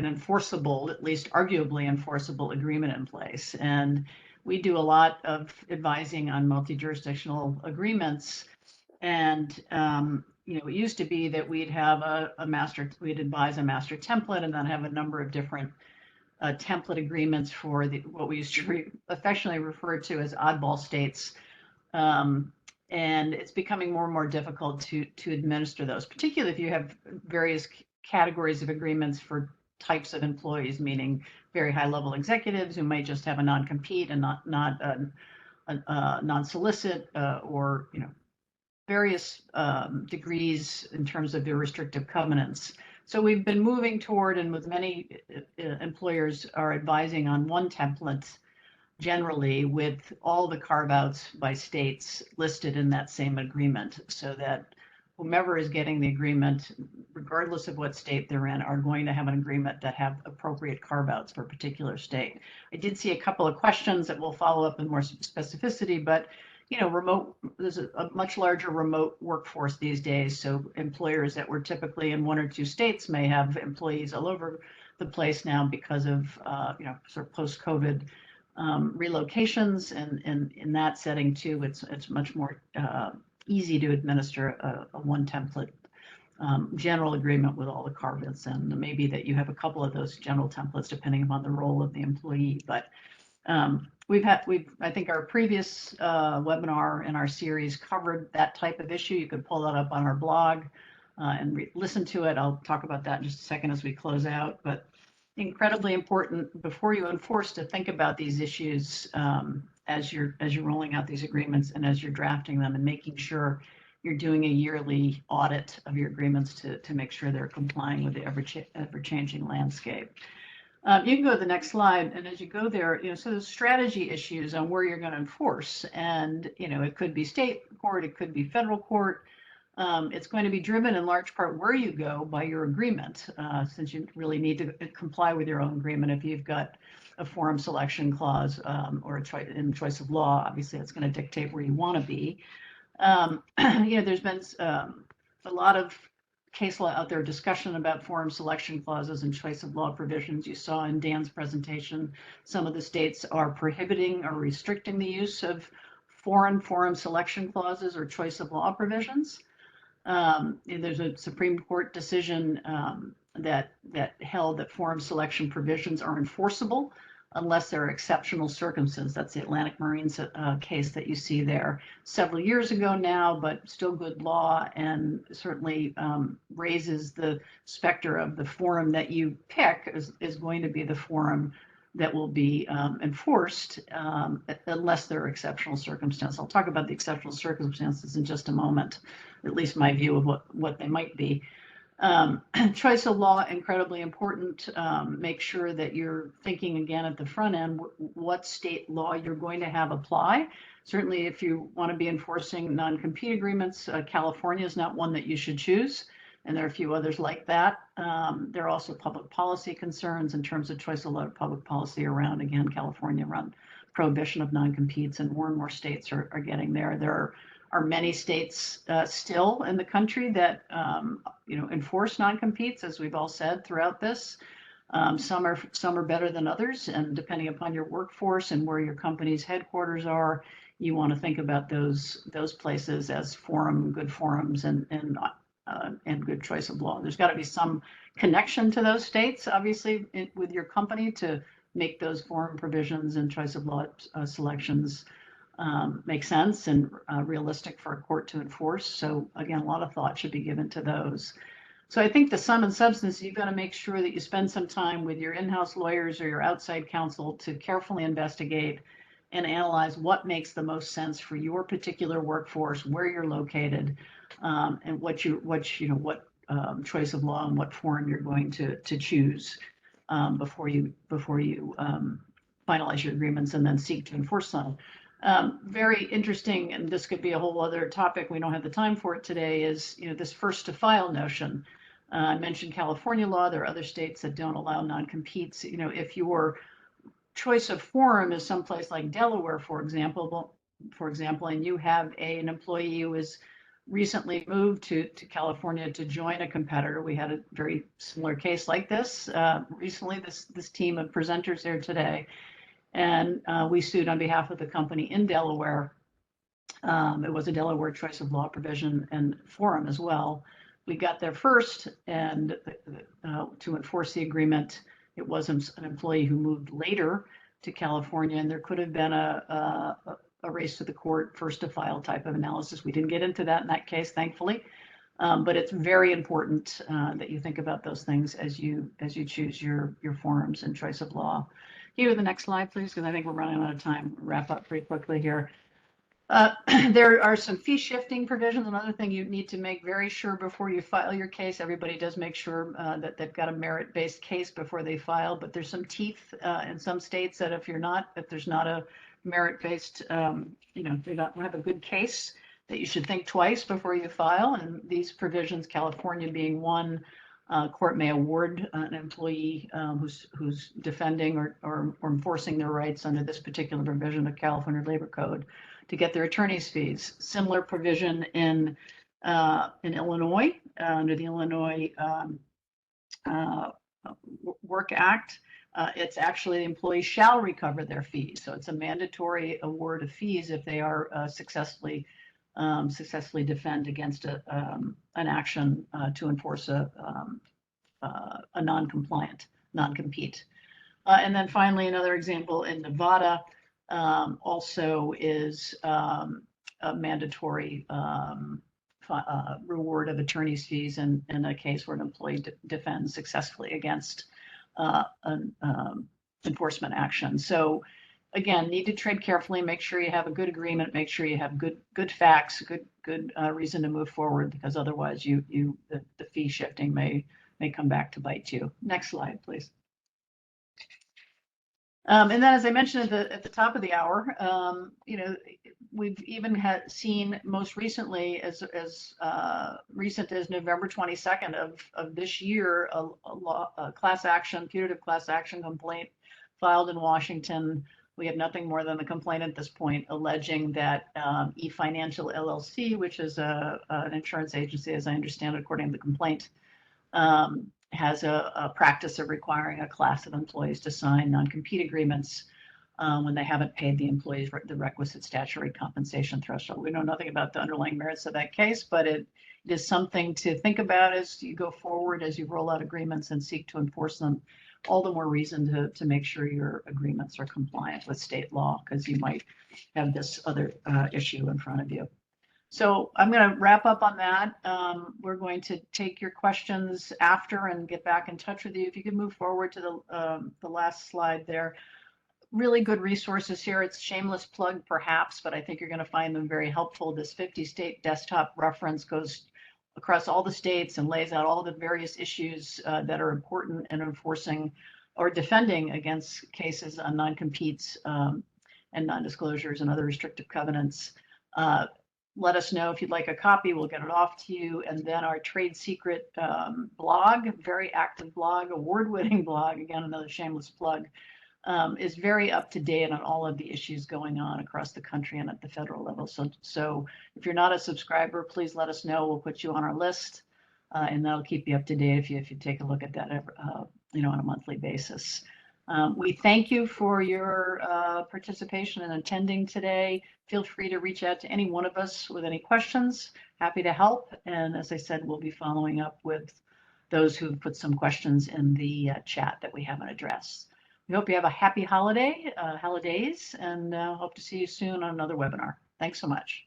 enforceable, at least arguably enforceable agreement in place. And we do a lot of advising on multi-jurisdictional agreements. And it used to be that we'd have we'd advise a master template and then have a number of different template agreements for what we used to affectionately refer to as oddball states. And it's becoming more and more difficult to administer those, particularly if you have various categories of agreements for types of employees, meaning very high-level executives who may just have a non-compete and not a non-solicit, or various degrees in terms of their restrictive covenants. So we've been moving toward, and with many employers are advising on one template generally with all the carve-outs by states listed in that same agreement, so that whomever is getting the agreement, regardless of what state they're in, are going to have an agreement that have appropriate carve-outs for a particular state. I did see a couple of questions that we'll follow up in more specificity, but there's a much larger remote workforce these days. So employers that were typically in one or two states may have employees all over the place now because of, sort of post-COVID relocations. And in that setting too, it's much more easy to administer a one template general agreement with all the carve-outs, and maybe that you have a couple of those general templates depending upon the role of the employee. But I think our previous webinar in our series covered that type of issue. You could pull that up on our blog and listen to it. I'll talk about that in just a second as we close out. But incredibly important before you enforce to think about these issues as you're rolling out these agreements and as you're drafting them, and making sure you're doing a yearly audit of your agreements to make sure they're complying with the ever-changing landscape. You can go to the next slide, and as you go there, so there's strategy issues on where you're going to enforce, and it could be state court, it could be federal court. It's going to be driven in large part where you go by your agreement, since you really need to comply with your own agreement. If you've got a forum selection clause or a choice of law, obviously that's going to dictate where you want to be. There's been a lot of case law out there, discussion about forum selection clauses and choice of law provisions. You saw in Dan's presentation, some of the states are prohibiting or restricting the use of forum selection clauses or choice of law provisions. There's a Supreme Court decision that held that forum selection provisions are enforceable unless there are exceptional circumstances. That's the Atlantic Marines case that you see there several years ago now, but still good law, and certainly raises the specter of the forum that you pick is going to be the forum that will be enforced unless there are exceptional circumstances. I'll talk about the exceptional circumstances in just a moment, at least my view of what they might be. Choice of law, incredibly important. Make sure that you're thinking again at the front end, what state law you're going to have apply. Certainly, if you want to be enforcing non-compete agreements, California is not one that you should choose, and there are a few others like that. There are also public policy concerns in terms of choice of law public policy around, again, California, around prohibition of non-competes, and more states are getting there. There are many states still in the country that enforce non-competes, as we've all said throughout this. Some are better than others, and depending upon your workforce and where your company's headquarters are, you want to think about those places as good forums and good choice of law. There's got to be some connection to those states, obviously, with your company to make those forum provisions and choice of law selections make sense and realistic for a court to enforce. So again, a lot of thought should be given to those. So I think the sum and substance, you've got to make sure that you spend some time with your in-house lawyers or your outside counsel to carefully investigate and analyze what makes the most sense for your particular workforce, where you're located, and what choice of law and what forum you're going to choose before you finalize your agreements and then seek to enforce them. Very interesting, and this could be a whole other topic. We don't have the time for it today. Is this first to file notion? I mentioned California law. There are other states that don't allow non-competes. If your choice of forum is someplace like Delaware, for example, and you have an employee who is recently moved to California to join a competitor. We had a very similar case like this recently. This team of presenters here today. And we sued on behalf of the company in Delaware. It was a Delaware choice of law provision and forum as well. We got there first, and to enforce the agreement, it was an employee who moved later to California, and there could have been a race to the court, first to file type of analysis. We didn't get into that in that case, thankfully. But it's very important that you think about those things as you choose your forums and choice of law. Here, the next slide, please, because I think we're running out of time. Wrap up pretty quickly here. There are some fee shifting provisions. Another thing you need to make very sure before you file your case. Everybody does make sure that they've got a merit-based case before they file, but there's some teeth in some states that if there's not a merit-based, they don't have a good case, that you should think twice before you file. And these provisions, California being one, court may award an employee who's defending or enforcing their rights under this particular provision of California Labor Code to get their attorney's fees. Similar provision in Illinois under the Illinois Work Act. It's actually the employee shall recover their fees. So it's a mandatory award of fees if they are successfully defend against an action to enforce a non-compliant, non-compete. And then finally, another example in Nevada also is a mandatory reward of attorney's fees in a case where an employee defends successfully against an enforcement action. So again, need to tread carefully, make sure you have a good agreement, make sure you have good facts, good reason to move forward, because otherwise the fee shifting may come back to bite you. Next slide, please. And then, as I mentioned at the top of the hour, we've even seen most recently, as recent as November 22nd of this year, a class action, putative class action complaint filed in Washington. We have nothing more than the complaint at this point, alleging that eFinancial LLC, which is an insurance agency, as I understand it, according to the complaint, has a practice of requiring a class of employees to sign non-compete agreements when they haven't paid the employees the requisite statutory compensation threshold. We know nothing about the underlying merits of that case, but it is something to think about as you go forward, as you roll out agreements and seek to enforce them. All the more reason to make sure your agreements are compliant with state law, because you might have this other issue in front of you. So I'm going to wrap up on that. We're going to take your questions after and get back in touch with you. If you could move forward to the last slide there. Really good resources here. It's shameless plug perhaps, but I think you're going to find them very helpful. This 50-state desktop reference goes across all the states and lays out all the various issues that are important in enforcing or defending against cases on non-competes and non-disclosures and other restrictive covenants. Let us know if you'd like a copy. We'll get it off to you. And then our trade secret blog, very active blog, award-winning blog, again, another shameless plug, is very up to date on all of the issues going on across the country and at the federal level. So if you're not a subscriber, please let us know. We'll put you on our list, and that'll keep you up to date if you take a look at that on a monthly basis. We thank you for your participation and attending today. Feel free to reach out to any one of us with any questions. Happy to help. And as I said, we'll be following up with those who've put some questions in the chat that we haven't addressed. We hope you have a happy holidays, and hope to see you soon on another webinar. Thanks so much.